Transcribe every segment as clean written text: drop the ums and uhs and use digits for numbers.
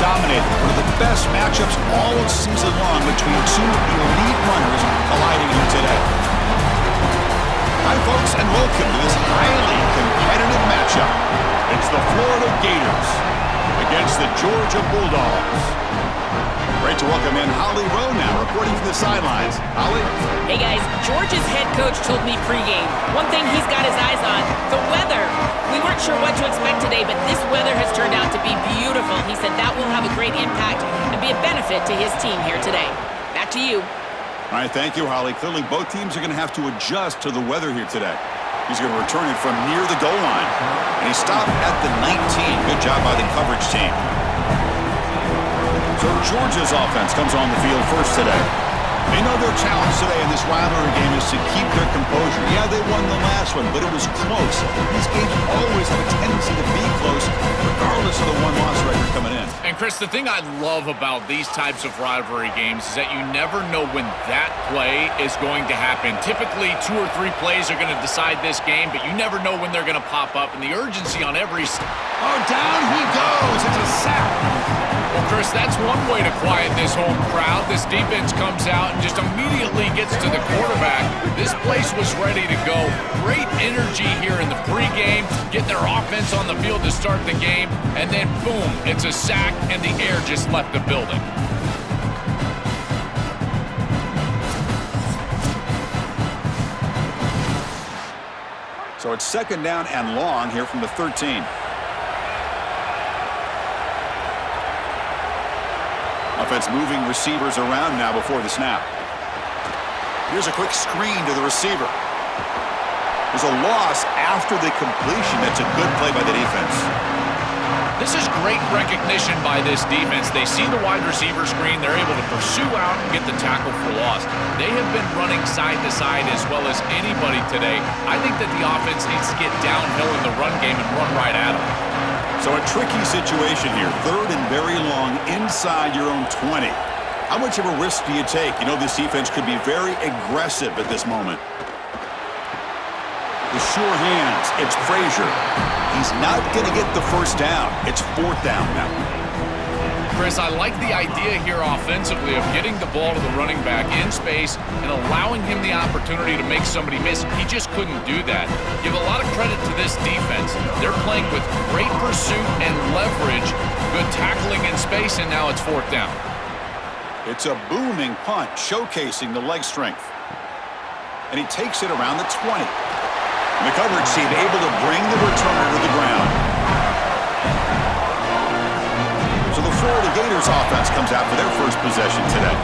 dominated. One of the best matchups all season long between two elite runners colliding here today. Hi, folks, and welcome to this highly competitive matchup. It's the Florida Gators against the Georgia Bulldogs. Great to welcome in Holly Rowe now, reporting from the sidelines. Holly? Hey, guys. Georgia's head coach told me pregame. One thing he's got his eyes on, the weather. We weren't sure what to expect today, but this weather has turned out to be beautiful. He said that will have a great impact and be a benefit to his team here today. Back to you. All right, thank you, Holly. Clearly, both teams are going to have to adjust to the weather here today. He's going to return it from near the goal line. And he stopped at the 19. Good job by the coverage team. So Georgia's offense comes on the field first today. They know their challenge today in this rivalry game is to keep their composure. Yeah, they won the last one, but it was close. These games always have a tendency to be close, regardless of the one-loss record coming in. And, Chris, the thing I love about these types of rivalry games is that you never know when that play is going to happen. Typically, 2 or 3 plays are going to decide this game, but you never know when they're going to pop up. And the urgency on every... Oh, down he goes. It's a sack. Well, Chris, that's one way to quiet this home crowd. This defense comes out and just immediately gets to the quarterback. This place was ready to go. Great energy here in the pregame. Get their offense on the field to start the game. And then, boom, it's a sack, and the air just left the building. So it's second down and long here from the 13. Offense moving receivers around now before the snap. Here's a quick screen to the receiver. There's a loss after the completion. That's a good play by the defense. This is great recognition by this defense. They see the wide receiver screen. They're able to pursue out and get the tackle for loss. They have been running side to side as well as anybody today. I think that the offense needs to get downhill in the run game and run right at them. So a tricky situation here. Third and very long inside your own 20. How much of a risk do you take? You know this defense could be very aggressive at this moment. The sure hands. It's Frazier. He's not going to get the first down. It's 4th down now. Chris, I like the idea here offensively of getting the ball to the running back in space and allowing him the opportunity to make somebody miss. He just couldn't do that. Give a lot of credit to this defense. They're playing with great pursuit and leverage, good tackling in space, and now it's 4th down. It's a booming punt, showcasing the leg strength. And he takes it around the 20. And the coverage team able to bring the returner to the ground. So the Florida Gators offense comes out for their first possession today.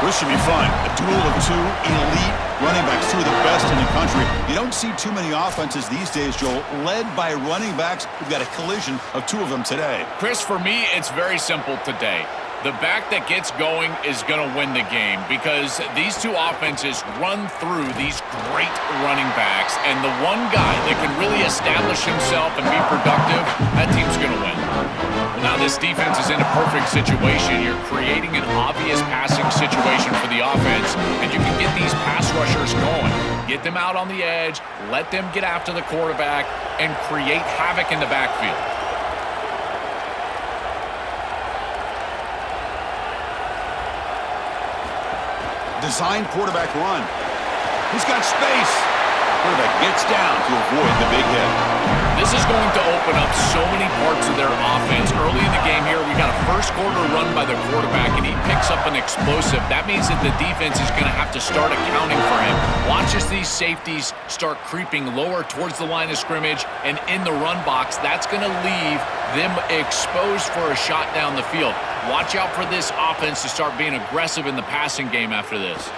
This should be fun. A duel of 2 elite running backs, 2 of the best in the country. You don't see too many offenses these days, Joel, led by running backs. We've got a collision of 2 of them today. Chris, for me, it's very simple today. The back that gets going is going to win the game because these 2 offenses run through these great running backs, and the one guy that can really establish himself and be productive, that team's going to win. Well, now this defense is in a perfect situation. You're creating an obvious passing situation for the offense, and you can get these pass rushers going. Get them out on the edge, let them get after the quarterback, and create havoc in the backfield. Design quarterback run. He's got space. Quarterback gets down to avoid the big hit. This is going to open up so many parts of their offense. Early in the game here, we got a first quarter run by the quarterback, and he picks up an explosive. That means that the defense is going to have to start accounting for him. Watch as these safeties start creeping lower towards the line of scrimmage and in the run box. That's going to leave them exposed for a shot down the field. Watch out for this offense to start being aggressive in the passing game after this.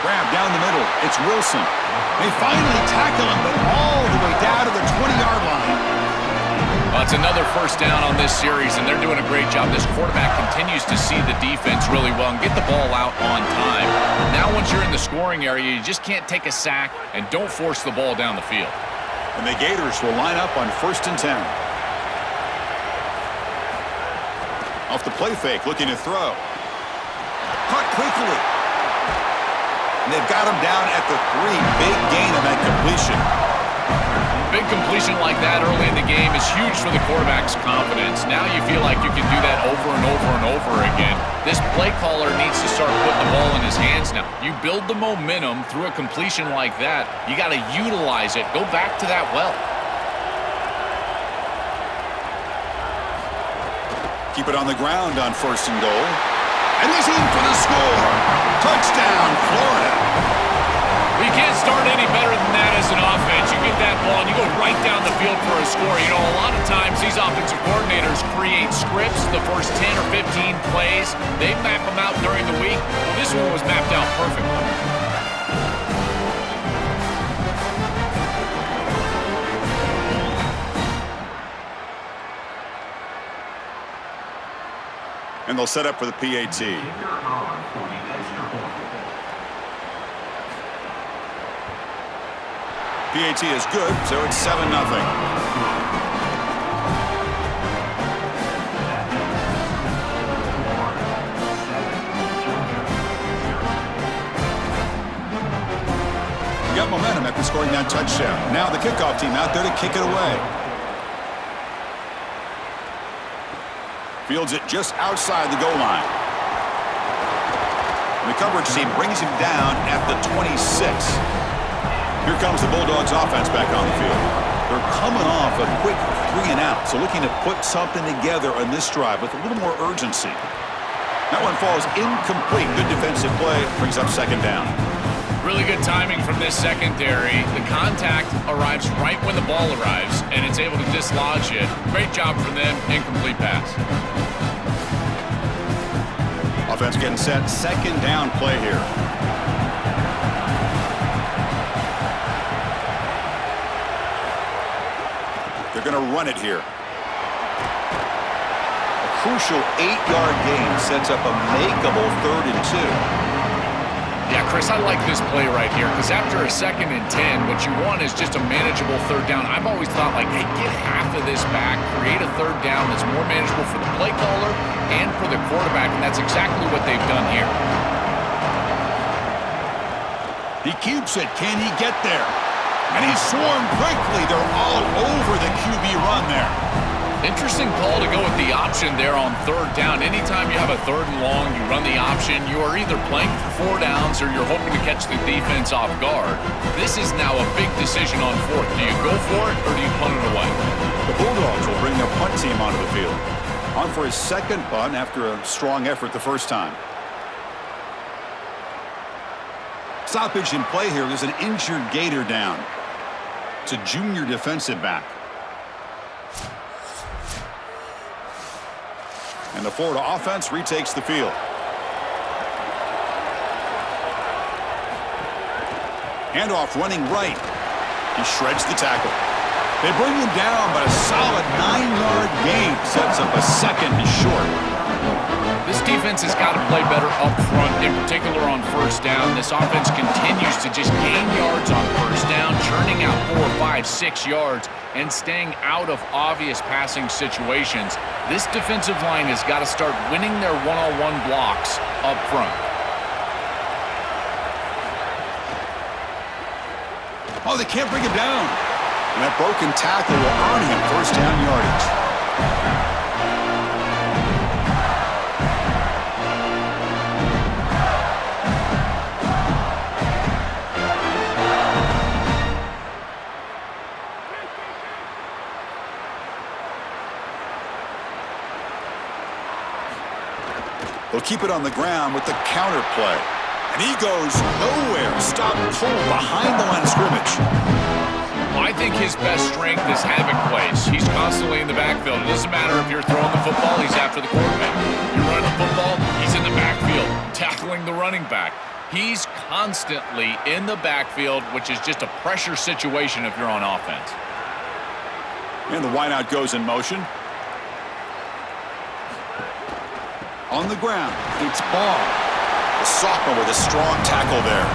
Grab down the middle. It's Wilson. They finally tackle him, but all the way down to the 20-yard line. Well, it's another first down on this series, and they're doing a great job. This quarterback continues to see the defense really well and get the ball out on time. Now once you're in the scoring area, you just can't take a sack and don't force the ball down the field. And the Gators will line up on 1st and 10. Off the play fake, looking to throw. Caught quickly. And they've got him down at the 3. Big gain on that completion. big completion like that early in the game is huge for the quarterback's confidence. Now you feel like you can do that over and over and over again. This play caller needs to start putting the ball in his hands now. You build the momentum through a completion like that. You got to utilize it. Go back to that well. Keep it on the ground on 1st and goal. And he's in for the score. Touchdown, Florida. Well, you can't start any better than that as an offense. You get that ball and you go right down the field for a score. You know, a lot of times these offensive coordinators create scripts, the first 10 or 15 plays. They map them out during the week. Well, this one was mapped out perfectly. And they'll set up for the PAT. PAT is good, so it's 7-0. Got momentum after scoring that touchdown. Now the kickoff team out there to kick it away. Fields it just outside the goal line. And the coverage team brings him down at the 26. Here comes the Bulldogs offense back on the field. They're coming off a quick 3-and-out, so looking to put something together on this drive with a little more urgency. That one falls incomplete. Good defensive play, brings up 2nd down. Really good timing from this secondary. The contact arrives right when the ball arrives, and it's able to dislodge it. Great job from them. Incomplete pass. Offense getting set. 2nd down play here. They're going to run it here. A crucial 8-yard gain sets up a makeable 3rd and 2. Yeah, Chris, I like this play right here because after a 2nd and 10, what you want is just a manageable 3rd down. I've always thought, like, hey, get half of this back, create a 3rd down that's more manageable for the play caller and for the quarterback, and that's exactly what they've done here. He keeps it. Can he get there? And he's swarmed quickly. They're all over the QB run there. Interesting call to go with the option there on 3rd down. Anytime you have a 3rd and long, you run the option, you are either playing for 4 downs or you're hoping to catch the defense off guard. This is now a big decision on 4th. Do you go for it or do you punt it away? The Bulldogs will bring their punt team onto the field. On for his 2nd punt after a strong effort the first time. Stoppage in play here. There's an injured Gator down. It's a junior defensive back. And the Florida offense retakes the field. Handoff running right. He shreds the tackle. They bring him down, but a solid 9-yard gain sets up a 2nd and short. This defense has got to play better up front, in particular on 1st down. This offense continues to just gain yards on 1st down, churning out 4, 5, 6 yards, and staying out of obvious passing situations. This defensive line has got to start winning their one-on-one blocks up front. Oh, they can't bring him down. And that broken tackle will earn him 1st down yardage. They'll keep it on the ground with the counter play. And he goes nowhere. Stop pull behind the line of scrimmage. Well, I think his best strength is havoc plays. He's constantly in the backfield. It doesn't matter if you're throwing the football, he's after the quarterback. You're running the football, he's in the backfield, tackling the running back. He's constantly in the backfield, which is just a pressure situation if you're on offense. And the wideout goes in motion. On the ground, it's Ball. The sophomore with a strong tackle there.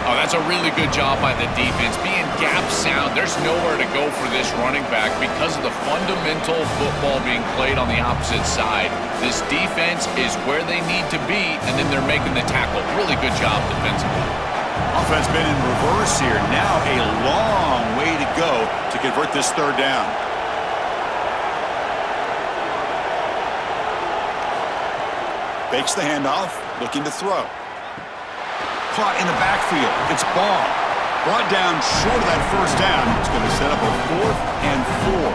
Oh, that's a really good job by the defense. Being gap sound, there's nowhere to go for this running back because of the fundamental football being played on the opposite side. This defense is where they need to be, and then they're making the tackle. Really good job defensively. Offense been in reverse here. Now a long way to go to to convert this third down. Fakes the handoff, looking to throw. Caught in the backfield. It's Ball. Brought down short of that first down. It's going to set up a 4th and 4.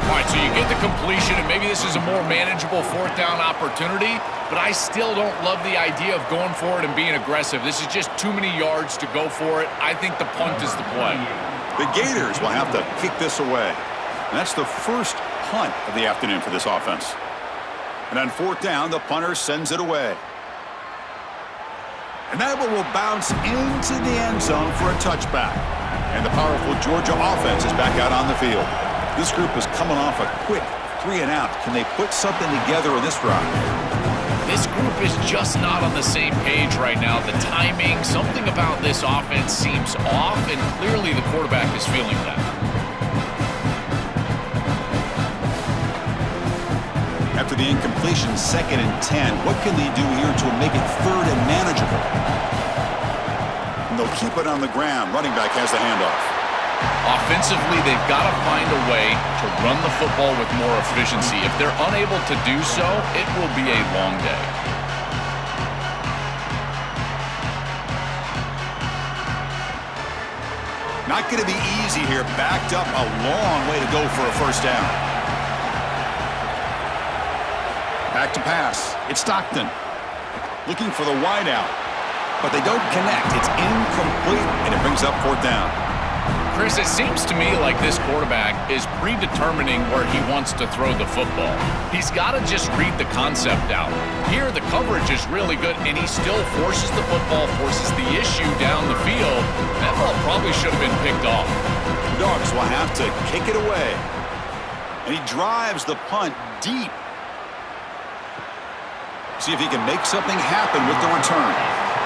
All right, so you get the completion, and maybe this is a more manageable 4th down opportunity, but I still don't love the idea of going for it and being aggressive. This is just too many yards to go for it. I think the punt is the play. The Gators will have to kick this away. And that's the first punt of the afternoon for this offense. And on 4th down, the punter sends it away. And that one will bounce into the end zone for a touchback. And the powerful Georgia offense is back out on the field. This group is coming off a quick 3-and-out. Can they put something together in this drive? This group is just not on the same page right now. The timing, something about this offense seems off, and clearly the quarterback is feeling that. After the incompletion, 2nd and 10, what can they do here to make it 3rd and manageable? And they'll keep it on the ground. Running back has the handoff. Offensively, they've got to find a way to run the football with more efficiency. If they're unable to do so, it will be a long day. Not going to be easy here. Backed up a long way to go for a first down. Back to pass. It's Stockton. Looking for the wideout. But they don't connect. It's incomplete, and it brings up 4th down. Chris, it seems to me like this quarterback is predetermining where he wants to throw the football. He's got to just read the concept out. Here, the coverage is really good, and he still forces the football, forces the issue down the field. That ball probably should have been picked off. The Dogs will have to kick it away. And he drives the punt deep. See if he can make something happen with the return.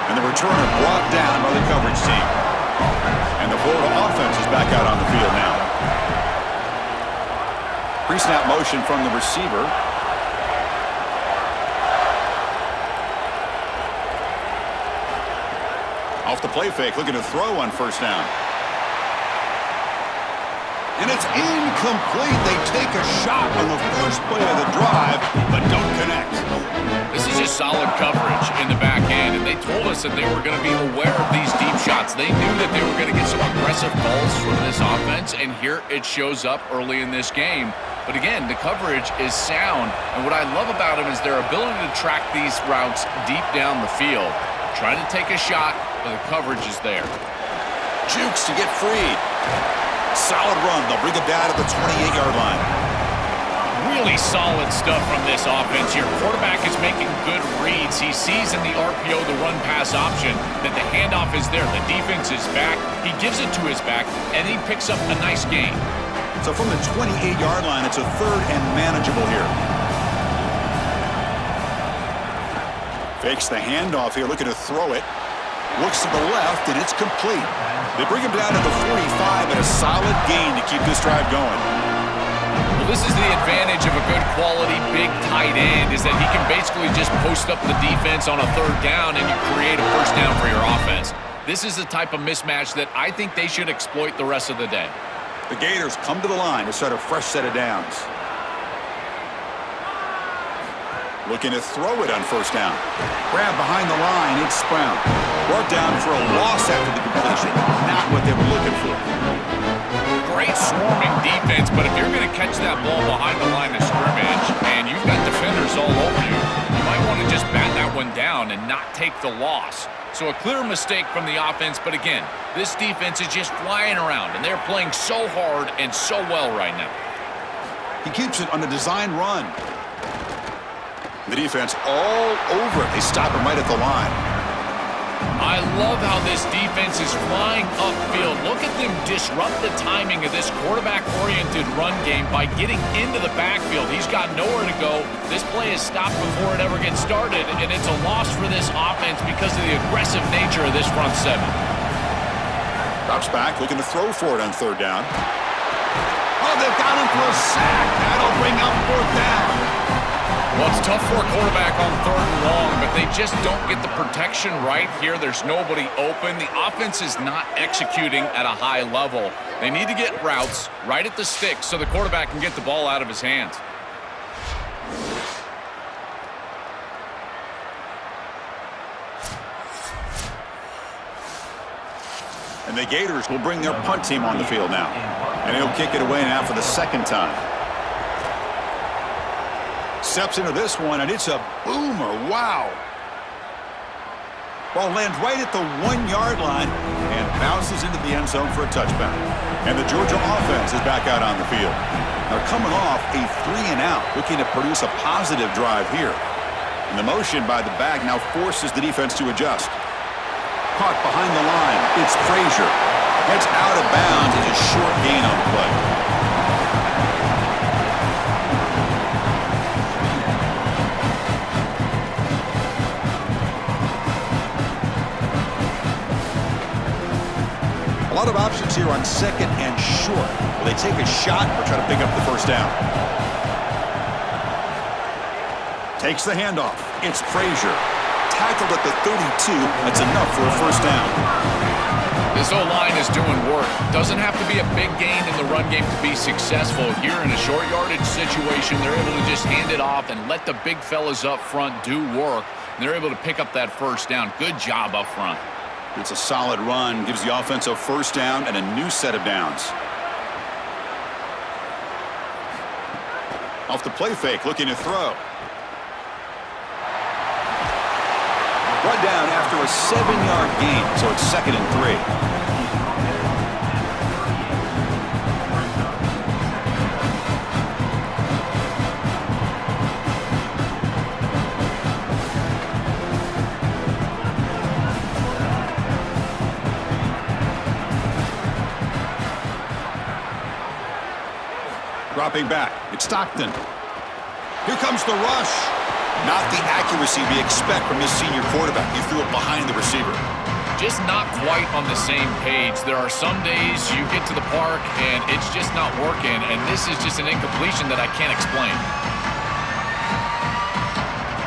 And the returner brought down by the coverage team. And the Florida offense is back out on the field now. Pre-snap motion from the receiver. Off the play fake, looking to throw on 1st down. And it's incomplete. They take a shot on the first play of the drive, but don't connect. This is just solid coverage in the back end, and they told us that they were going to be aware of these deep shots. They knew that they were going to get some aggressive balls from this offense, and here it shows up early in this game. But again, the coverage is sound, and what I love about them is their ability to track these routes deep down the field. Trying to take a shot, but the coverage is there. Jukes to get free. Solid run. They'll bring him down to the 28-yard line. Really solid stuff from this offense here. Quarterback is making good reads. He sees in the RPO, the run-pass option, that the handoff is there. The defense is back. He gives it to his back, and he picks up a nice gain. So from the 28-yard line, it's a 3rd and manageable here. Fakes the handoff here, looking to throw it. Looks to the left, and it's complete. They bring him down to the 45 and a solid gain to keep this drive going. Well, this is the advantage of a good quality big tight end, is that he can basically just post up the defense on a 3rd down and you create a first down for your offense. This is the type of mismatch that I think they should exploit the rest of the day. The Gators come to the line to start a fresh set of downs. Looking to throw it on 1st down. Grab behind the line, it's Brown. Brought down for a loss after the completion. Not what they were looking for. Great swarming defense, but if you're going to catch that ball behind the line of scrimmage and you've got defenders all over you, you might want to just bat that one down and not take the loss. So a clear mistake from the offense, but again, this defense is just flying around, and they're playing so hard and so well right now. He keeps it on the design run. The defense all over it. They stop him right at the line. I love how this defense is flying upfield. Look at them disrupt the timing of this quarterback-oriented run game by getting into the backfield. He's got nowhere to go. This play is stopped before it ever gets started, and it's a loss for this offense because of the aggressive nature of this front seven. Drops back, looking to throw for it on 3rd down. Oh, they've got him for a sack. That'll bring up 4th down. Well, it's tough for a quarterback on 3rd and long, but they just don't get the protection right here. There's nobody open. The offense is not executing at a high level. They need to get routes right at the stick so the quarterback can get the ball out of his hands. And the Gators will bring their punt team on the field now. And he'll kick it away now for the 2nd time. Steps into this one, and it's a boomer. Wow. Ball lands right at the 1-yard line and bounces into the end zone for a touchback. And the Georgia offense is back out on the field. They're coming off a 3-and-out, looking to produce a positive drive here. And the motion by the back now forces the defense to adjust. Caught behind the line. It's Frazier. Heads out of bounds as a short gain on the play. A lot of options here on 2nd and short. Will they take a shot or try to pick up the 1st down? Takes the handoff. It's Frazier. Tackled at the 32. That's enough for a 1st down. This O-line is doing work. Doesn't have to be a big gain in the run game to be successful. Here in a short yardage situation, they're able to just hand it off and let the big fellas up front do work. And they're able to pick up that 1st down. Good job up front. It's a solid run. Gives the offense a 1st down and a new set of downs. Off the play fake, looking to throw. Brought down after a 7-yard gain, so it's 2nd and 3. Dropping back, it's Stockton. Here comes the rush. Not the accuracy we expect from this senior quarterback. He threw it behind the receiver. Just not quite on the same page. There are some days you get to the park and it's just not working, and this is just an incompletion that I can't explain.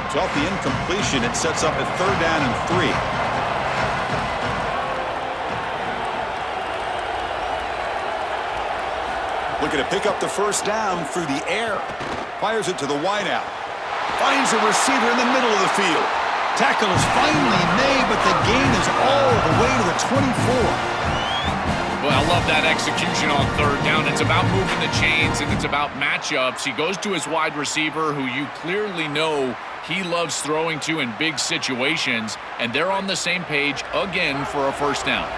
So off the incompletion, it sets up a 3rd down and 3. Looking to pick up the 1st down through the air. Fires it to the wideout. Finds a receiver in the middle of the field. Tackle is finally made, but the gain is all the way to the 24. Well, I love that execution on 3rd down. It's about moving the chains, and it's about matchups. He goes to his wide receiver, who you clearly know he loves throwing to in big situations, and they're on the same page again for a 1st down.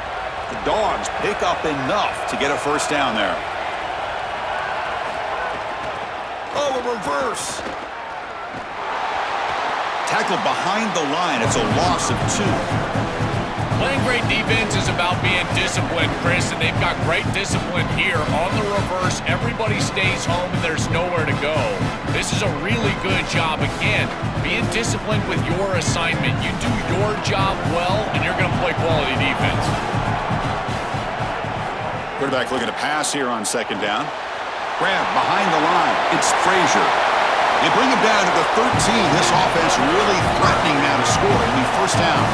The Dogs pick up enough to get a 1st down there. Oh, a reverse. Tackled behind the line. It's a loss of 2. Playing great defense is about being disciplined, Chris, and they've got great discipline here. On the reverse, everybody stays home and there's nowhere to go. This is a really good job. Again, being disciplined with your assignment. You do your job well, and you're going to play quality defense. Quarterback looking to pass here on 2nd down. Grab behind the line. It's Frazier. They bring him down to the 13. This offense really threatening now to score. It'll be 1st down.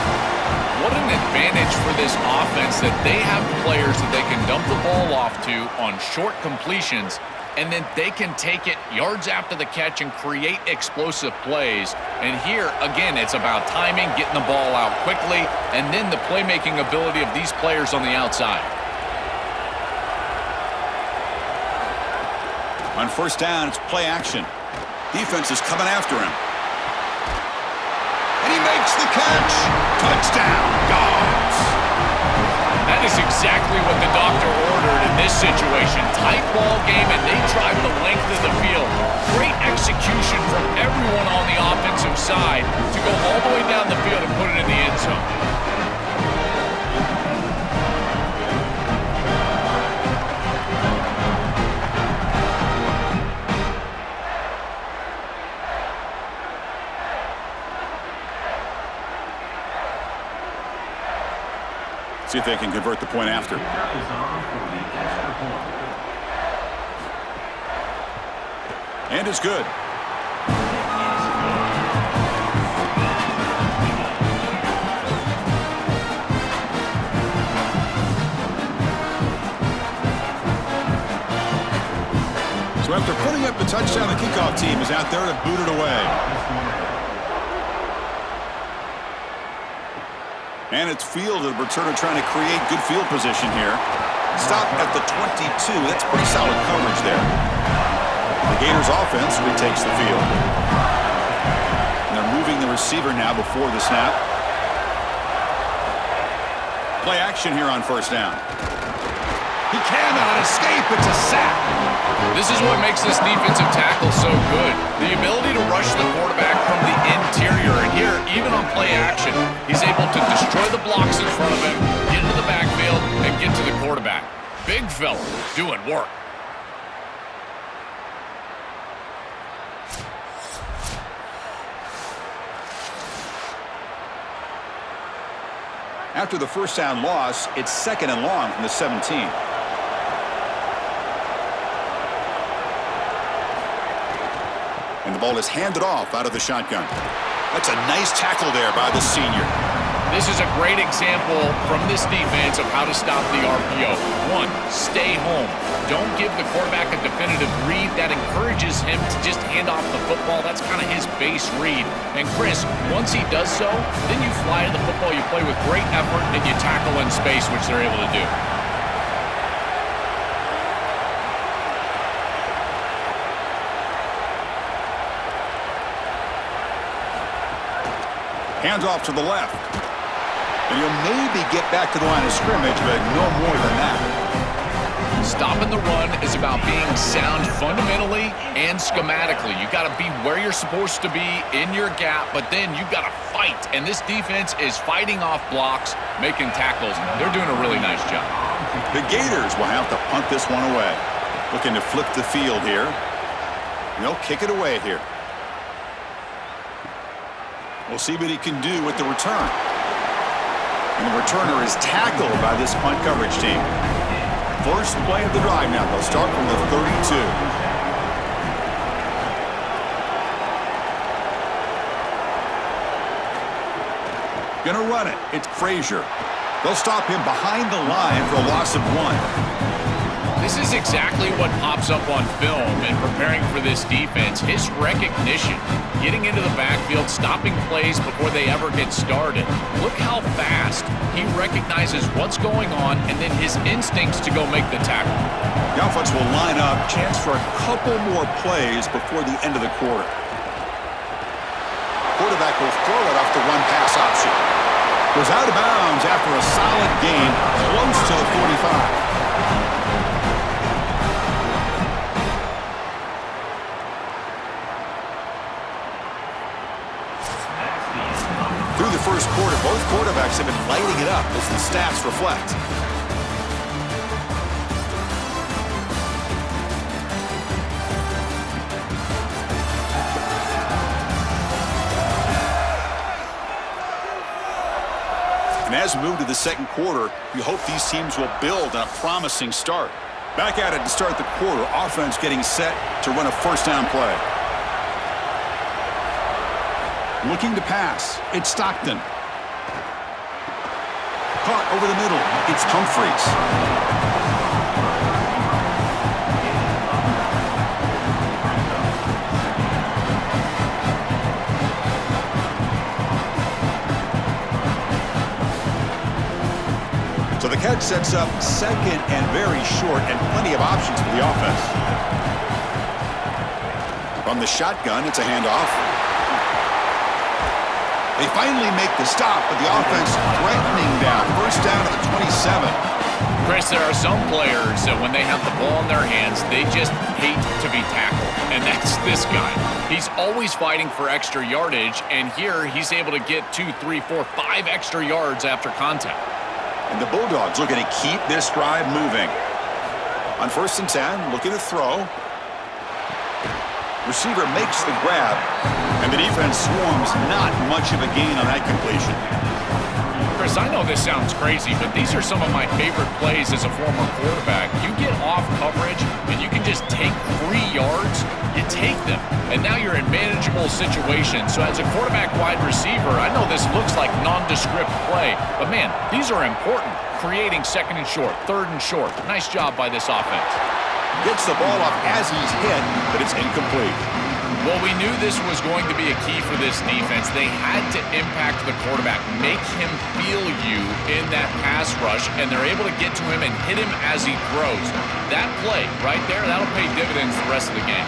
What an advantage for this offense that they have players that they can dump the ball off to on short completions, and then they can take it yards after the catch and create explosive plays. And here, again, it's about timing, getting the ball out quickly, and then the playmaking ability of these players on the outside. On 1st down, it's play action. Defense is coming after him. And he makes the catch. Touchdown, Dogs. That is exactly what the doctor ordered in this situation. Tight ball game, and they drive the length of the field. Great execution from everyone on the offensive side to go all the way down the field and put it in the end zone. See if they can convert the point after. And it's good. So after putting up the touchdown, the kickoff team is out there to boot it away. And it's fielded. Returner trying to create good field position here. Stop at the 22. That's pretty solid coverage there. The Gators offense retakes the field. And they're moving the receiver now before the snap. Play action here on first down. He cannot escape. It's a sack. This is what makes this defensive tackle so good. The ability to rush the quarterback from the interior. And here, even on play action, he's able to destroy the blocks in front of him, get into the backfield, and get to the quarterback. Big fella doing work. After the first down loss, it's 2nd and long from the 17. And the ball is handed off out of the shotgun. That's a nice tackle there by the senior. This is a great example from this defense of how to stop the RPO. 1, stay home. Don't give the quarterback a definitive read. That encourages him to just hand off the football. That's kind of his base read. And Chris, once he does so, then you fly to the football, you play with great effort, and you tackle in space, which they're able to do. Hands off to the left. And he'll maybe get back to the line of scrimmage, but no more than that. Stopping the run is about being sound fundamentally and schematically. You got to be where you're supposed to be in your gap, but then you got to fight. And this defense is fighting off blocks, making tackles. They're doing a really nice job. The Gators will have to punt this one away. Looking to flip the field here. And they'll kick it away here. We'll see what he can do with the return. And the returner is tackled by this punt coverage team. First play of the drive now. They'll start from the 32. Gonna run it. It's Frazier. They'll stop him behind the line for a loss of 1. This is exactly what pops up on film in preparing for this defense. His recognition, getting into the backfield, stopping plays before they ever get started. Look how fast he recognizes what's going on and then his instincts to go make the tackle. The offense will line up. Chance for a couple more plays before the end of the quarter. Quarterback will throw it off the run pass option. Goes out of bounds after a solid gain close to the 45. Through the first quarter, both quarterbacks have been lighting it up as the stats reflect. And as we move to the second quarter, we hope these teams will build on a promising start. Back at it to start the quarter, offense getting set to run a first down play. Looking to pass. It's Stockton. Caught over the middle. It's Humphreys. So the catch sets up second and very short and plenty of options for the offense. From the shotgun, it's a handoff. They finally make the stop, but the offense threatening down. First down at the 27. Chris, there are some players that when they have the ball in their hands, they just hate to be tackled. And that's this guy. He's always fighting for extra yardage, and here he's able to get 2, 3, 4, 5 extra yards after contact. And the Bulldogs looking to keep this drive moving. On first and 10, looking to throw. Receiver makes the grab, and the defense swarms. Not much of a gain on that completion. Chris, I know this sounds crazy, but these are some of my favorite plays as a former quarterback. You get off coverage, and you can just take 3 yards. You take them, and now you're in manageable situations. So as a quarterback wide receiver, I know this looks like nondescript play, but man, these are important. Creating second and short, third and short. Nice job by this offense. Gets the ball off as he's hit, but it's incomplete. Well, we knew this was going to be a key for this defense. They had to impact the quarterback, make him feel you in that pass rush, and they're able to get to him and hit him as he throws. That play right there, that'll pay dividends the rest of the game.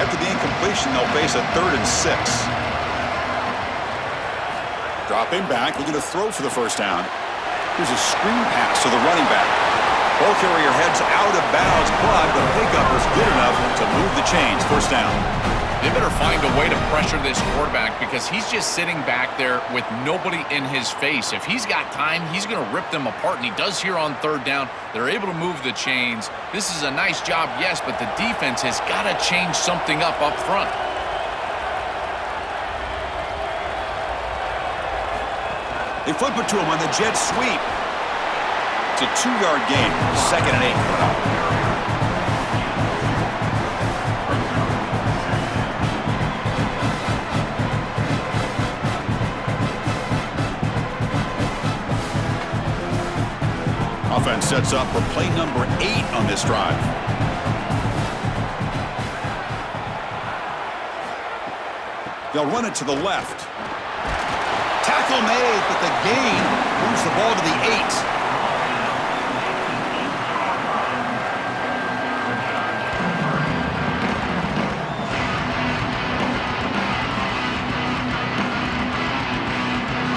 After the incompletion, they'll face a 3rd and 6. Dropping back, looking to throw for the first down. Here's a screen pass to the running back. Ball carrier heads out of bounds, but the pickup was good enough to move the chains. First down. They better find a way to pressure this quarterback because he's just sitting back there with nobody in his face. If he's got time, he's going to rip them apart, and he does here on 3rd down. They're able to move the chains. This is a nice job, yes, but the defense has got to change something up front. They flip it to him on the jet sweep. It's a 2-yard gain, 2nd and 8. Offense sets up for play number 8 on this drive. They'll run it to the left. Tackle made, but the gain moves the ball to the 8.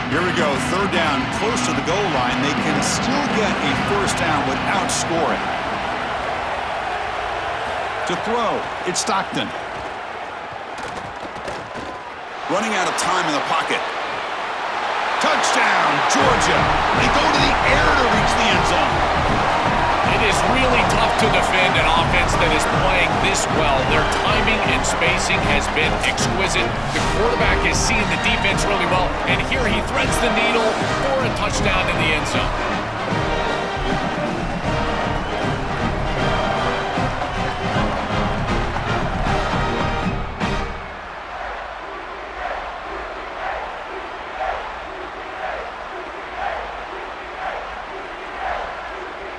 Here we go, 3rd down, close to the goal line. They can still get a first down without scoring. To throw, it's Stockton. Running out of time in the pocket. Touchdown, Georgia. They go to the air to reach the end zone. It is really tough to defend an offense that is playing this well. Their timing and spacing has been exquisite. The quarterback is seeing the defense really well, and here he threads the needle for a touchdown in the end zone.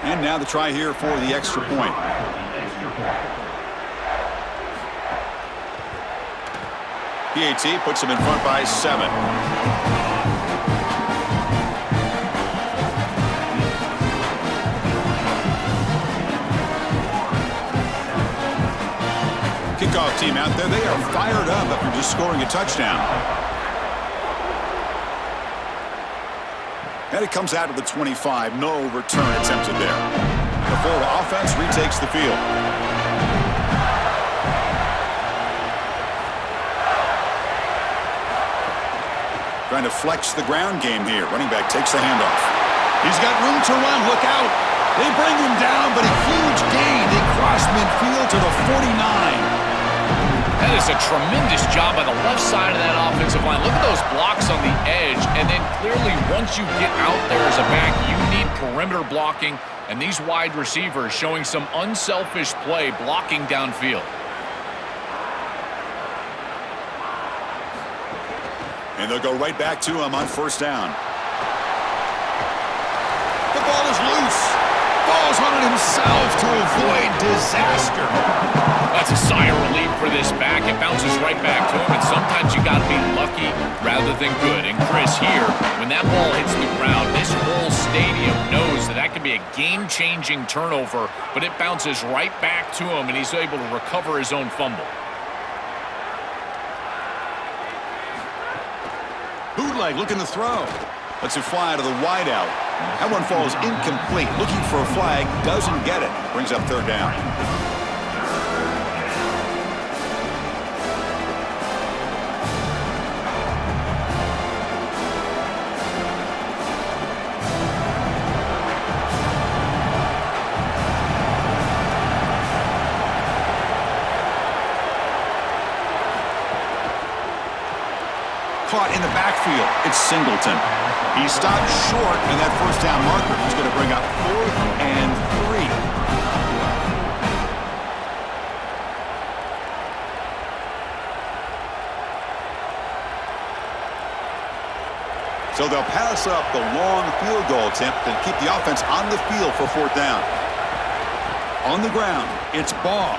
And now the try here for the extra point. PAT puts them in front by 7. Kickoff team out there. They are fired up after just scoring a touchdown. And it comes out of the 25. No return attempted there. The Florida offense retakes the field. Trying to flex the ground game here. Running back takes the handoff. He's got room to run. Look out. They bring him down, but a huge gain. They cross midfield to the 49. That is a tremendous job by the left side of that offensive line. Look at those blocks on the edge, and then clearly once you get out there as a back, you need perimeter blocking, and these wide receivers showing some unselfish play blocking downfield. And they'll go right back to him on first down. The ball is loose. Falls on it himself to avoid disaster. That's a sigh of relief for this back. It bounces right back to him, and sometimes you got to be lucky rather than good. And Chris, here, when that ball hits the ground, this whole stadium knows that could be a game-changing turnover, but it bounces right back to him, and he's able to recover his own fumble. Bootleg looking to throw. Lets it fly to the wideout. That one falls incomplete. Looking for a flag, doesn't get it. Brings up third down. Caught in the backfield. It's Singleton. He stopped short in that first down marker. He's going to bring up 4th and 3. So they'll pass up the long field goal attempt and keep the offense on the field for 4th down. On the ground, It's Ball.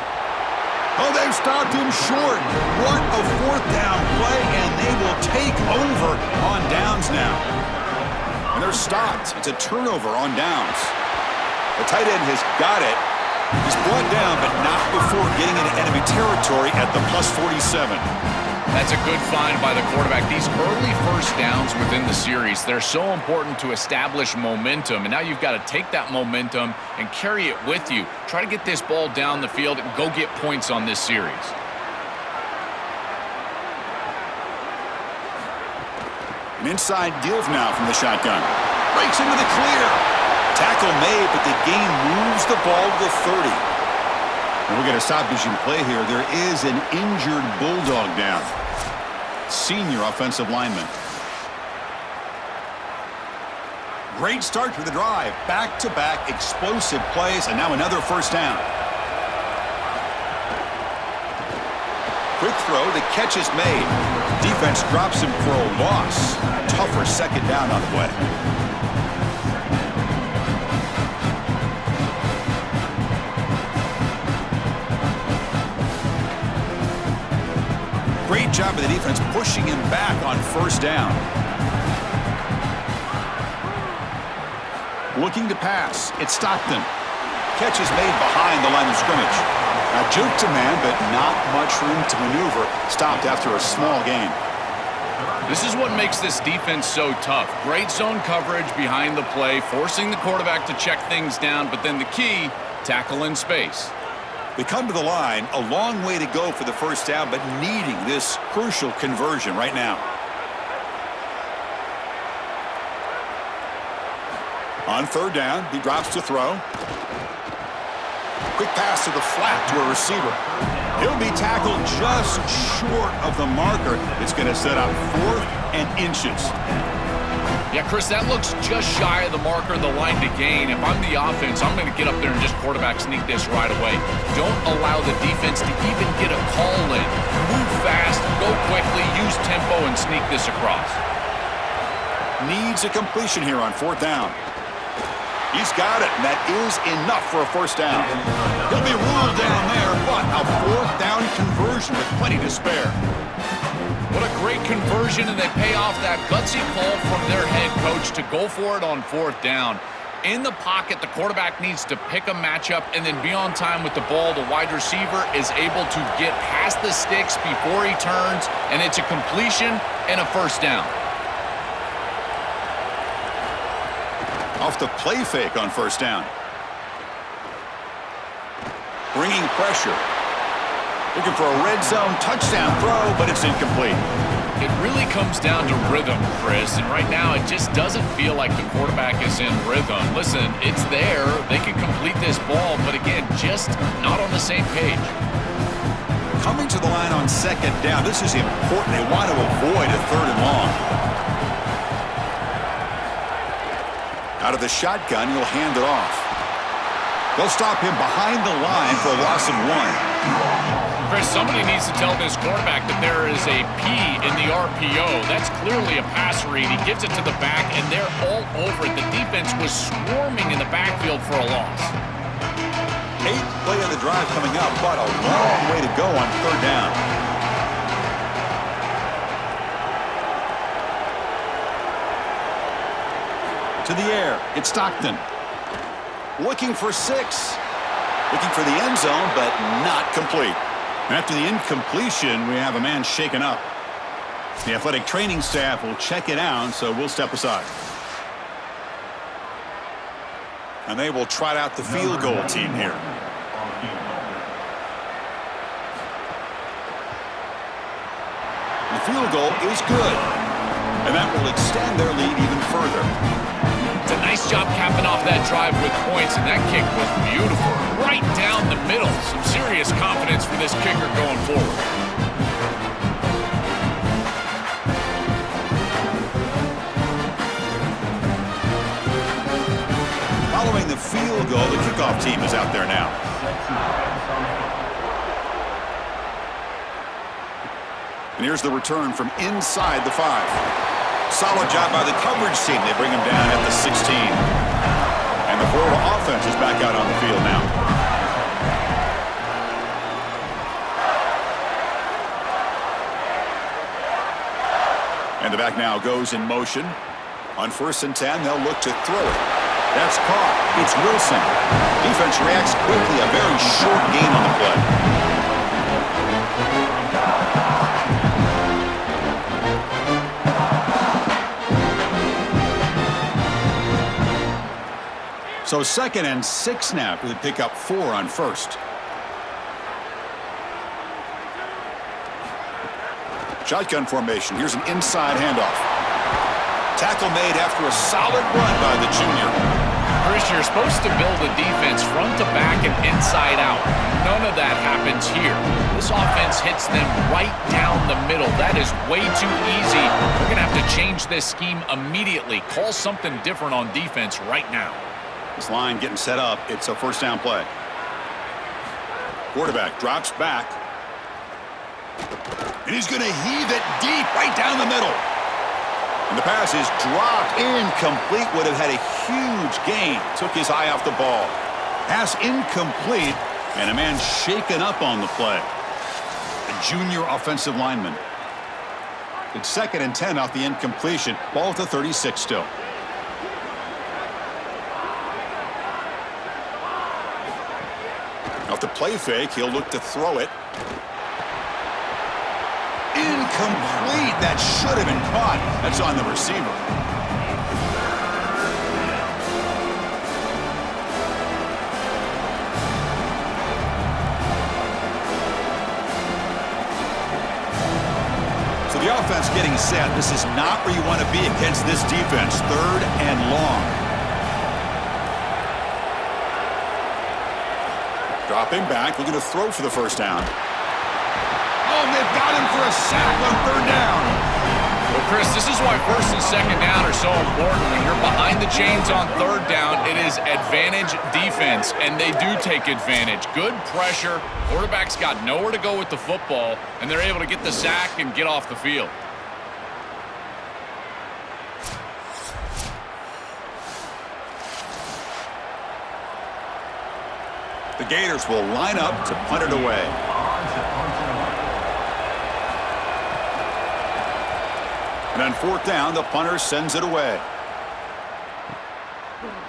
Oh, they've stopped him short. What a fourth down play, and they will take over on downs now. And they're stopped. It's a turnover on downs. The tight end has got it. He's brought down, but not before getting into enemy territory at the plus 47. That's a good find by the quarterback. These early first downs within the series, they're so important to establish momentum. And now you've got to take that momentum and carry it with you. Try to get this ball down the field and go get points on this series. An inside deal now from the shotgun. Breaks into the clear. Tackle made, but the gain moves the ball to the 30. And we'll get a stop-vision play here. There is an injured Bulldog down. Senior offensive lineman. Great start to the drive. Back-to-back explosive plays, and now another first down. Quick throw. The catch is made. Defense drops him for a loss. Tougher second down on the way. Great job of the defense pushing him back on first down. Looking to pass. It's Stockton. Catch is made behind the line of scrimmage. Now juke to man, but not much room to maneuver. Stopped after a small gain. This is what makes this defense so tough. Great zone coverage behind the play, forcing the quarterback to check things down, but then the key, tackle in space. They come to the line, a long way to go for the first down, but needing this crucial conversion right now. On third down, he drops to throw. Quick pass to the flat to a receiver. He'll be tackled just short of the marker. It's going to set up 4th and inches. Yeah, Chris, that looks just shy of the marker, the line to gain. If I'm the offense, I'm going to get up there and just quarterback sneak this right away. Don't allow the defense to even get a call in. Move fast, go quickly, use tempo, and sneak this across. Needs a completion here on 4th down. He's got it, and that is enough for a first down. He'll be ruled down there, but a 4th down conversion with plenty to spare. What a great conversion, and they pay off that gutsy call from their head coach to go for it on 4th down. In the pocket, the quarterback needs to pick a matchup and then be on time with the ball. The wide receiver is able to get past the sticks before he turns, and it's a completion and a first down. Off the play fake on first down. Bringing pressure. Looking for a red zone touchdown throw, but it's incomplete. It really comes down to rhythm, Chris, and right now it just doesn't feel like the quarterback is in rhythm. Listen, it's there. They can complete this ball, but again, just not on the same page. Coming to the line on second down, this is important. They want to avoid a 3rd and long. Out of the shotgun, he'll hand it off. They'll stop him behind the line for a loss of 1. Chris, somebody needs to tell this quarterback that there is a P in the RPO. That's clearly a pass read. He gives it to the back, and they're all over it. The defense was swarming in the backfield for a loss. 8th play of the drive coming up, but a long way to go on 3rd down. To the air, it's Stockton. Looking for 6. Looking for the end zone, but not complete. After the incompletion, we have a man shaken up. The athletic training staff will check it out, so we'll step aside. And they will trot out the field goal team here. The field goal is good, and that will extend their lead even further. It's a nice job capping off that drive with points, and that kick was beautiful. Right down the middle. Some serious confidence for this kicker going forward. Following the field goal, the kickoff team is out there now. And here's the return from inside the 5. Solid job by the coverage team. They bring him down at the 16. And the Florida offense is back out on the field now. the back now goes in motion. On 1st and 10, they'll look to throw it. That's caught. It's Wilson. Defense reacts quickly. A very short gain on the play. So 2nd and 6 now after they pick up 4 on 1st. Shotgun formation. Here's an inside handoff. Tackle made after a solid run by the junior. Chris, you're supposed to build a defense front to back and inside out. None of that happens here. This offense hits them right down the middle. That is way too easy. They're going to have to change this scheme immediately. Call something different on defense right now. This line getting set up. It's a 1st down play. Quarterback drops back. And he's going to heave it deep right down the middle. And the pass is dropped. Incomplete. Would have had a huge gain. Took his eye off the ball. Pass incomplete. And a man shaken up on the play. A junior offensive lineman. It's 2nd and 10 off the incompletion. Ball at the 36 still. Off the play fake, he'll look to throw it. Incomplete. That should have been caught. That's on the receiver. So the offense getting set. This is not where you want to be against this defense. 3rd and long. Dropping back, looking to throw for the 1st down. Oh, they've got him for a sack on 3rd down. Well, Chris, this is why 1st and 2nd down are so important. When you're behind the chains on 3rd down, it is advantage defense, and they do take advantage. Good pressure. Quarterback's got nowhere to go with the football, and they're able to get the sack and get off the field. The Gators will line up to punt it away. And on 4th down, the punter sends it away.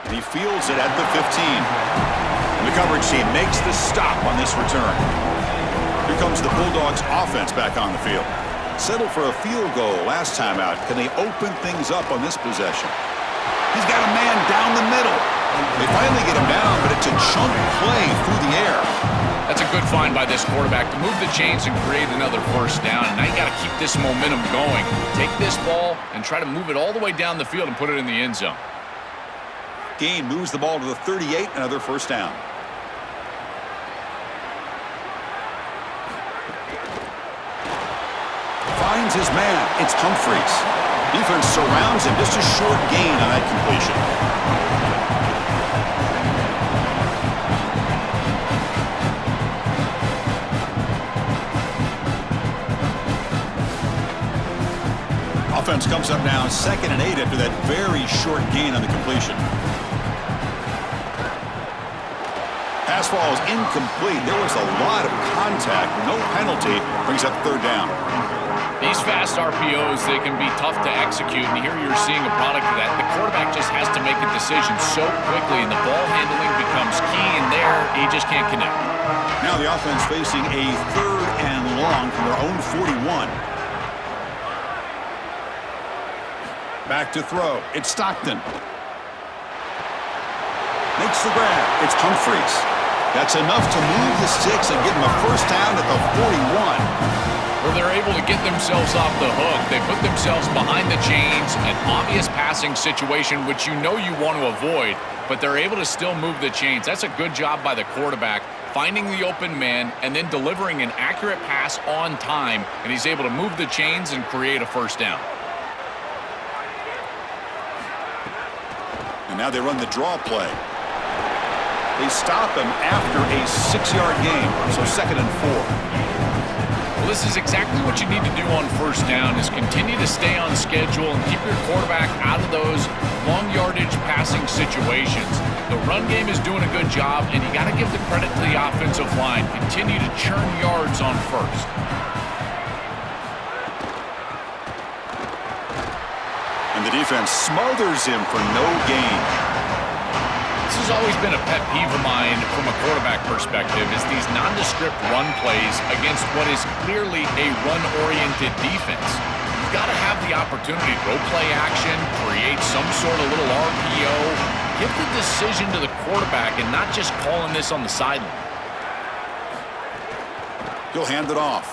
And he fields it at the 15. And the coverage team makes the stop on this return. Here comes the Bulldogs offense back on the field. Settled for a field goal last time out. Can they open things up on this possession? He's got a man down the middle. They finally get him down, but it's a chunk play through the air. That's a good find by this quarterback to move the chains and create another 1st down. And now you got to keep this momentum going. Take this ball and try to move it all the way down the field and put it in the end zone. Gain moves the ball to the 38, another 1st down. Finds his man. It's Humphreys. Defense surrounds him. Just a short gain on that completion. Offense comes up now 2nd and 8 after that very short gain on the completion. Pass ball is incomplete. There was a lot of contact. No penalty. Brings up 3rd down. These fast RPOs, they can be tough to execute, and here you're seeing a product of that. The quarterback just has to make a decision so quickly, and the ball handling becomes key, and there he just can't connect. Now the offense facing a 3rd and long from their own 41. Back to throw. It's Stockton. Makes the grab. It's Humphreys. That's enough to move the sticks and give them a 1st down at the 41. Well, they're able to get themselves off the hook. They put themselves behind the chains, an obvious passing situation, which you know you want to avoid, but they're able to still move the chains. That's a good job by the quarterback, finding the open man and then delivering an accurate pass on time, and he's able to move the chains and create a 1st down. And now they run the draw play. They stop him after a 6-yard gain, so 2nd and 4. Well, this is exactly what you need to do on 1st down is continue to stay on schedule and keep your quarterback out of those long yardage passing situations. The run game is doing a good job, and you got to give the credit to the offensive line. Continue to churn yards on 1st. the defense smothers him for no gain. This has always been a pet peeve of mine from a quarterback perspective, is these nondescript run plays against what is clearly a run-oriented defense. You've got to have the opportunity to go play action, create some sort of little RPO, give the decision to the quarterback and not just calling this on the sideline. He'll hand it off.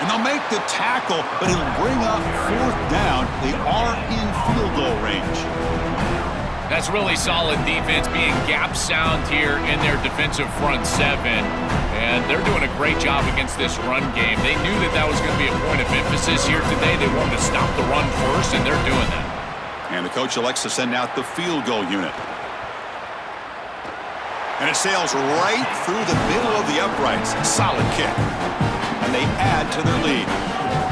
And they'll make the tackle, but it'll bring up 4th down. They are in field goal range. That's really solid defense, being gap sound here in their defensive front 7. And they're doing a great job against this run game. They knew that that was going to be a point of emphasis here today. They wanted to stop the run first, and they're doing that. And the coach elects to send out the field goal unit. And it sails right through the middle of the uprights. Solid kick. And they add to their lead.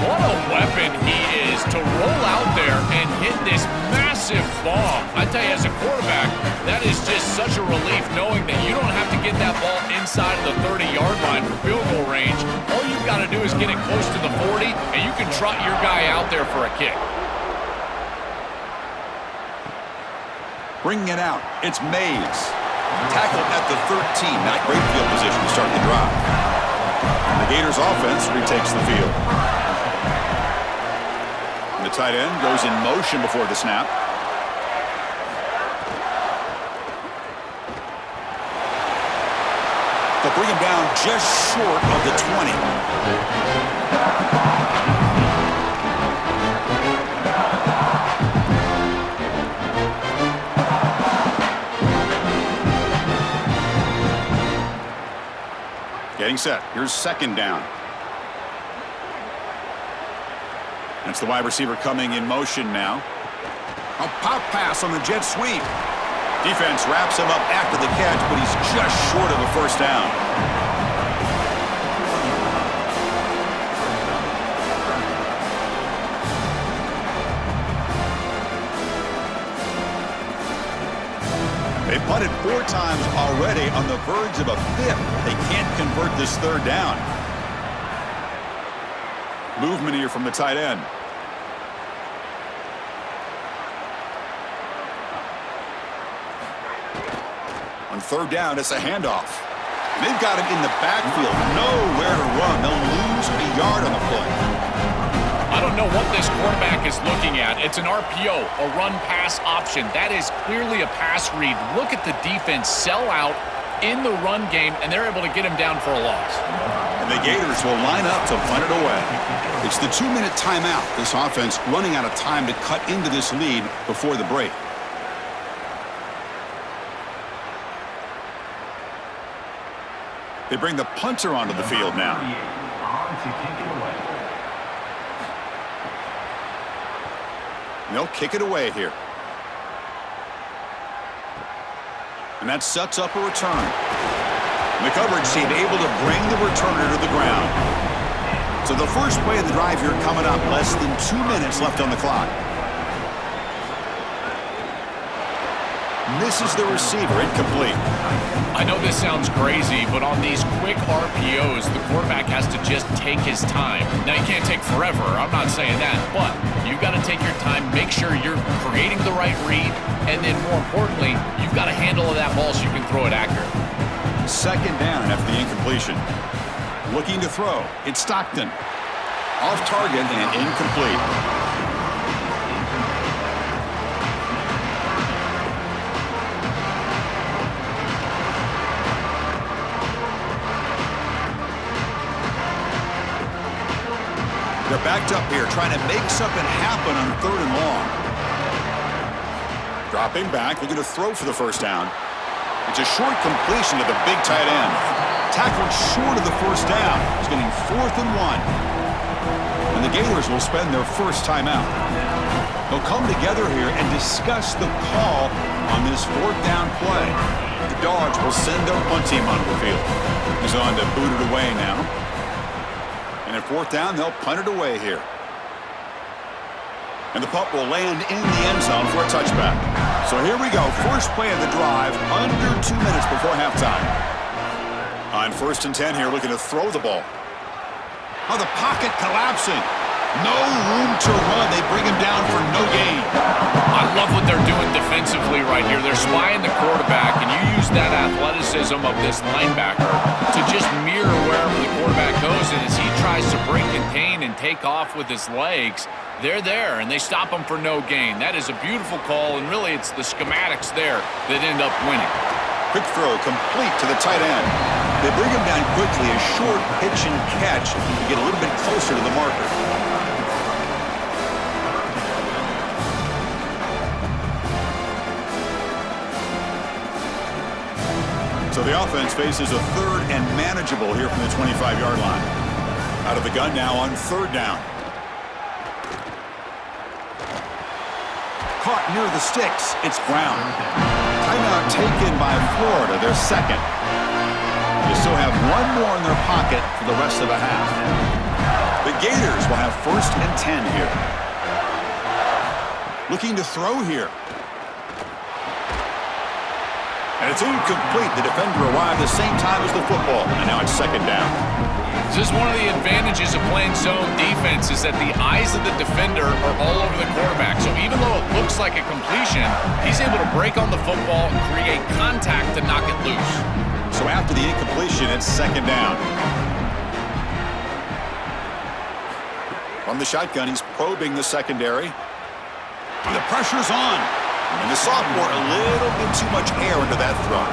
What a weapon he is to roll out there and hit this massive bomb. I tell you, as a quarterback, that is just such a relief knowing that you don't have to get that ball inside of the 30-yard line for field goal range. All you've got to do is get it close to the 40, and you can trot your guy out there for a kick. Bringing it out, it's Mays. Tackled at the 13, not great field position to start the drive. And the Gators offense retakes the field. And the tight end goes in motion before the snap. They'll bring him down just short of the 20. Getting set. Here's 2nd down. That's the wide receiver coming in motion now. A pop pass on the jet sweep. Defense wraps him up after the catch, but he's just short of a 1st down. They punted 4 times already, on the verge of a 5th. They can't convert this 3rd down. Movement here from the tight end. On 3rd down, it's a handoff. They've got him in the backfield. Nowhere to run. They'll lose a yard on the play. I don't know what this quarterback is looking at. It's an RPO, a run-pass option. That is clearly a pass read. Look at the defense sell out in the run game, and they're able to get him down for a loss. And the Gators will line up to punt it away. It's the 2-minute timeout. This offense running out of time to cut into this lead before the break. They bring the punter onto the field now. And they'll kick it away here. And that sets up a return. And the coverage team able to bring the returner to the ground. So the first play of the drive here coming up, less than 2 minutes left on the clock. Misses the receiver, incomplete. I know this sounds crazy, but on these quick RPOs, the quarterback has to just take his time. Now, you can't take forever, I'm not saying that, but you've got to take your time, make sure you're creating the right read, and then more importantly, you've got a handle of that ball so you can throw it accurately. 2nd down after the incompletion. Looking to throw. It's Stockton. Off target and incomplete. They're backed up here, trying to make something happen on 3rd and long. Dropping back, looking to throw for the 1st down. It's a short completion to the big tight end. Tackled short of the 1st down. He's getting 4th and 1. And the Gators will spend their first timeout. They'll come together here and discuss the call on this 4th down play. The Dogs will send their punt team onto the field. He's on to boot it away now. And at 4th down, they'll punt it away here. And the punt will land in the end zone for a touchback. So here we go. First play of the drive, under 2 minutes before halftime. On 1st and 10 here, looking to throw the ball. Oh, the pocket collapsing. No room to run. They bring him down for no gain. I love what they're doing defensively right here. They're spying the quarterback, and you use that athleticism of this linebacker to just mirror wherever the quarterback goes. And as he tries to break contain and take off with his legs, they're there, and they stop him for no gain. That is a beautiful call, and really it's the schematics there that end up winning. Quick throw complete to the tight end. They bring him down quickly, a short pitch and catch to get a little bit closer to the marker. So the offense faces a third and manageable here from the 25-yard line. Out of the gun now on third down. Caught near the sticks. It's Brown. Timeout taken by Florida, their second. They still have one more in their pocket for the rest of the half. The Gators will have 1st and 10 here. Looking to throw here. And it's incomplete. The defender arrived the same time as the football. And now it's second down. This is one of the advantages of playing zone defense is that the eyes of the defender are all over the quarterback. So even though it looks like a completion, he's able to break on the football and create contact to knock it loose. So after the incompletion, it's second down. From the shotgun, he's probing the secondary. And the pressure's on. And the sophomore, a little bit too much air into that throw.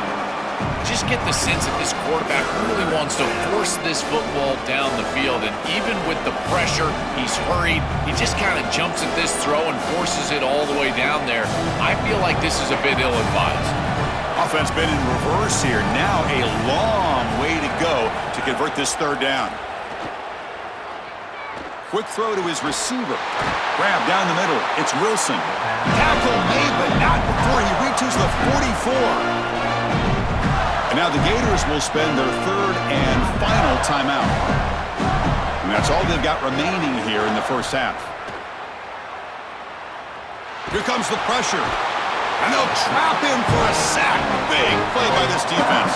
Just get the sense that this quarterback really wants to force this football down the field. And even with the pressure, he's hurried. He just kind of jumps at this throw and forces it all the way down there. I feel like this is a bit ill-advised. Offense been in reverse here. Now a long way to go to convert this third down. Quick throw to his receiver. Grab down the middle. It's Wilson. Tackle made, but not before he reaches the 44. And now the Gators will spend their third and final timeout. And that's all they've got remaining here in the first half. Here comes the pressure. And they'll trap him for a sack. Big play by this defense.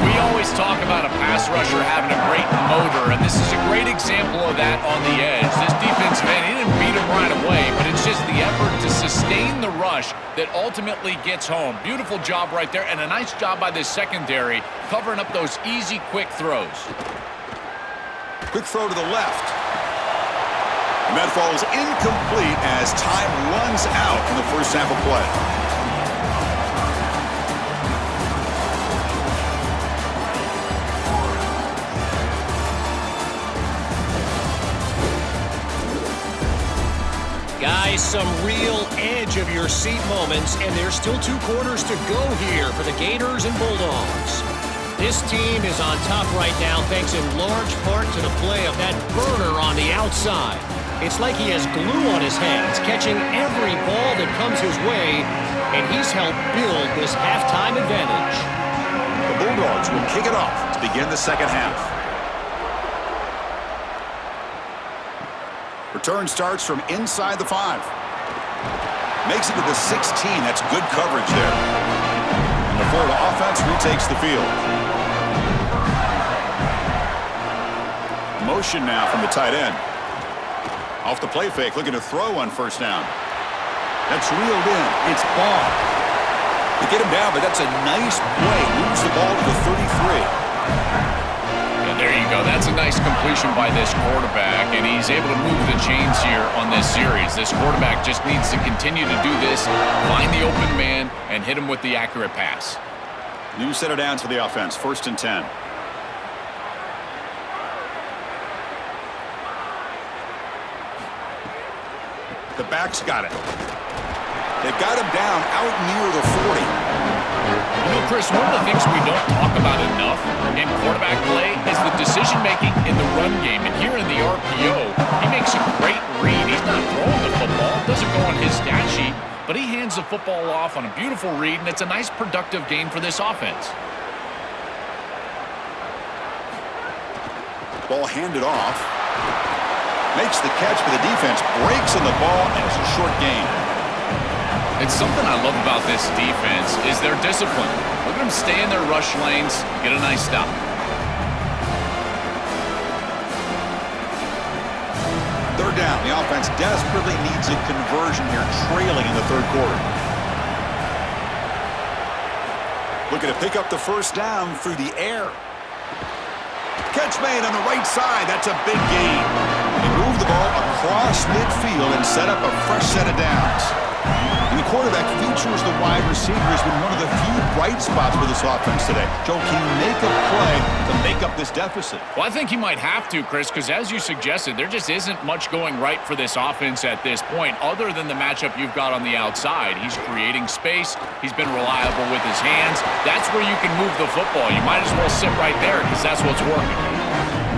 We always talk about a pass rusher having a great motor, and this is a great example of that on the edge. This defense, man, he didn't beat him right away, but it's just the effort to sustain the rush that ultimately gets home. Beautiful job right there, and a nice job by this secondary covering up those easy, quick throws. Quick throw to the left. And that falls incomplete as time runs out in the first half of play. Guys, some real edge-of-your-seat moments, and there's still 2 quarters to go here for the Gators and Bulldogs. This team is on top right now thanks in large part to the play of that burner on the outside. It's like he has glue on his hands, catching every ball that comes his way, and he's helped build this halftime advantage. The Bulldogs will kick it off to begin the second half. Return starts from inside the 5. Makes it to the 16. That's good coverage there. And the Florida offense retakes the field. Motion now from the tight end. Off the play fake, looking to throw on first down. That's reeled in. It's Baugh. They get him down, but that's a nice play. Moves the ball to the 33. And there you go. That's a nice completion by this quarterback, and he's able to move the chains here on this series. This quarterback just needs to continue to do this, find the open man, and hit him with the accurate pass. New set of downs for the offense. 1st and 10. The back's got it. They've got him down out near the 40. You know, Chris, one of the things we don't talk about enough in quarterback play is the decision-making in the run game. And here in the RPO, he makes a great read. He's not throwing the football. It doesn't go on his stat sheet, but he hands the football off on a beautiful read, and it's a nice, productive game for this offense. Ball handed off. Makes the catch, but the defense breaks on the ball, and it's a short gain. It's something I love about this defense is their discipline. Look at them stay in their rush lanes, get a nice stop. Third down. The offense desperately needs a conversion here, trailing in the third quarter. Looking to pick up the first down through the air. Catch made on the right side. That's a big gain. They move the ball across midfield and set up a fresh set of downs. And the quarterback features the wide receiver has been one of the few bright spots for this offense today. Joe, can he make a play to make up this deficit? Well, I think he might have to, Chris, because as you suggested, there just isn't much going right for this offense at this point, other than the matchup you've got on the outside. He's creating space. He's been reliable with his hands. That's where you can move the football. You might as well sit right there because that's what's working.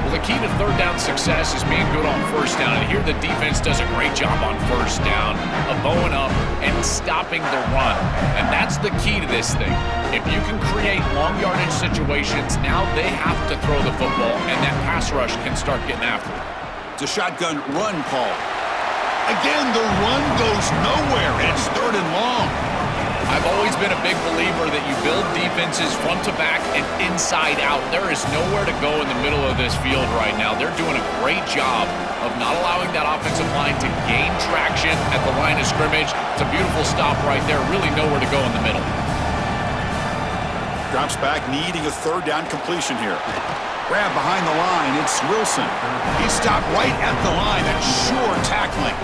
Well, the key to third down success is being good on first down, and here the defense does a great job on first down of bowing up and stopping the run, and that's the key to this thing. If you can create long yardage situations, now they have to throw the football, and that pass rush can start getting after it. It's a shotgun run call. Again, the run goes nowhere, and it's third and long. I've always been a big believer that you build defenses front to back and inside out. There is nowhere to go in the middle of this field right now. They're doing a great job of not allowing that offensive line to gain traction at the line of scrimmage. It's a beautiful stop right there. Really nowhere to go in the middle. Drops back, needing a third down completion here. Grab behind the line. It's Wilson. He stopped right at the line. That's sure tackling.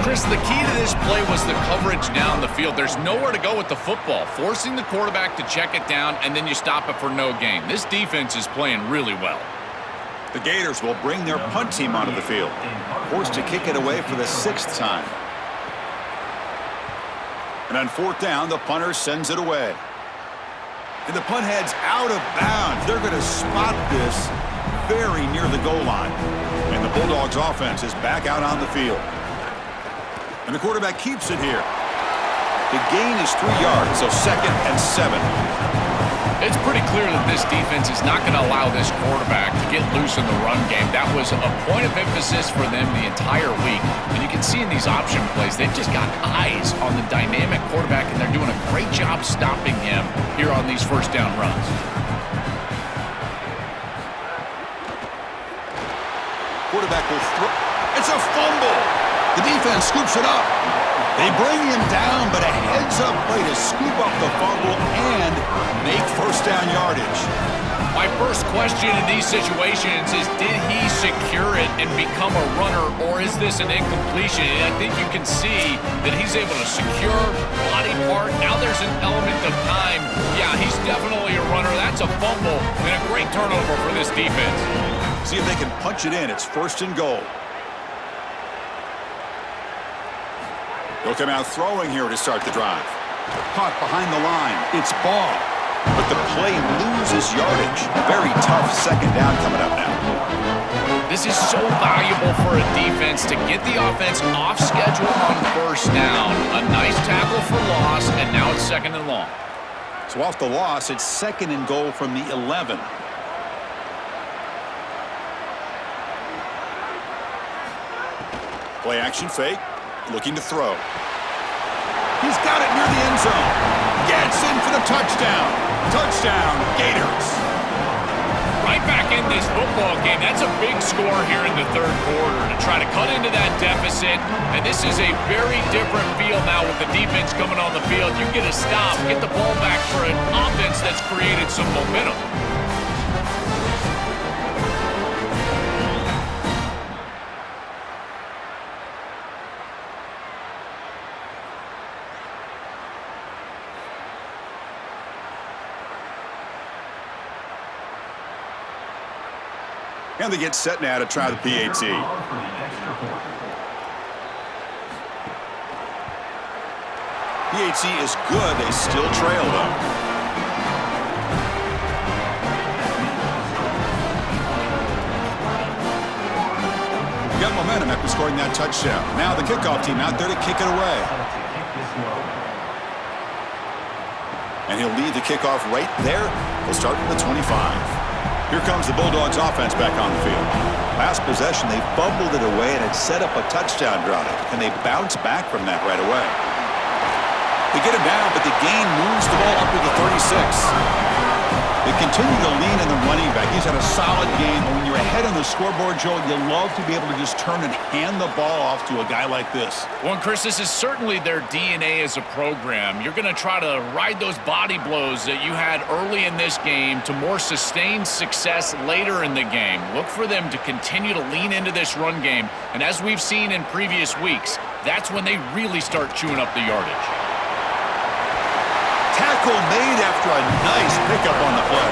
Chris, the key to this play was the coverage down the field. There's nowhere to go with the football. Forcing the quarterback to check it down, and then you stop it for no gain. This defense is playing really well. The Gators will bring their punt team onto the field. Forced to kick it away for the 6th time. And on 4th down, the punter sends it away. And the punt heads out of bounds. They're going to spot this very near the goal line. And the Bulldogs offense is back out on the field. And the quarterback keeps it here. The gain is 3 yards, so 2nd and 7. It's pretty clear that this defense is not going to allow this quarterback to get loose in the run game. That was a point of emphasis for them the entire week. And you can see in these option plays, they've just got eyes on the dynamic quarterback, and they're doing a great job stopping him here on these first down runs. Quarterback will throw. It's a fumble. The defense scoops it up. They bring him down, but a heads-up play to scoop up the fumble and make first down yardage. My first question in these situations is, did he secure it and become a runner, or is this an incompletion? And I think you can see that he's able to secure body part. Now there's an element of time. Yeah, he's definitely a runner. That's a fumble and a great turnover for this defense. See if they can punch it in. It's 1st and goal. They'll come out throwing here to start the drive. Caught behind the line. It's Ball. But the play loses yardage. Very tough 2nd down coming up now. This is so valuable for a defense to get the offense off schedule on first down. A nice tackle for loss, and now it's 2nd and long. So off the loss, it's 2nd and goal from the 11. Play action fake. Looking to throw. He's got it near the end zone. Gets in for the touchdown. Touchdown, Gators. Right back in this football game. That's a big score here in the 3rd quarter to try to cut into that deficit. And this is a very different feel now with the defense coming on the field. You get a stop, get the ball back for an offense that's created some momentum. And they get set now to try the PAT. PAT is good. They still trail, though. We got momentum after scoring that touchdown. Now the kickoff team out there to kick it away. And he'll lead the kickoff right there. He'll start from the 25. Here comes the Bulldogs offense back on the field. Last possession, they fumbled it away and had set up a touchdown drive. And they bounce back from that right away. They get him down, but the gain moves the ball up to the 36. They continue to lean in the running back. He's had a solid game. But when you're ahead on the scoreboard, Joe, you love to be able to just turn and hand the ball off to a guy like this. Well, and Chris, this is certainly their DNA as a program. You're going to try to ride those body blows that you had early in this game to more sustained success later in the game. Look for them to continue to lean into this run game. And as we've seen in previous weeks, that's when they really start chewing up the yardage. Tackle made after a nice pickup on the play.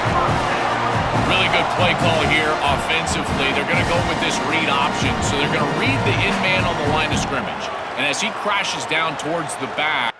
Really good play call here offensively. They're going to go with this read option, so they're going to read the in man on the line of scrimmage. And as he crashes down towards the back,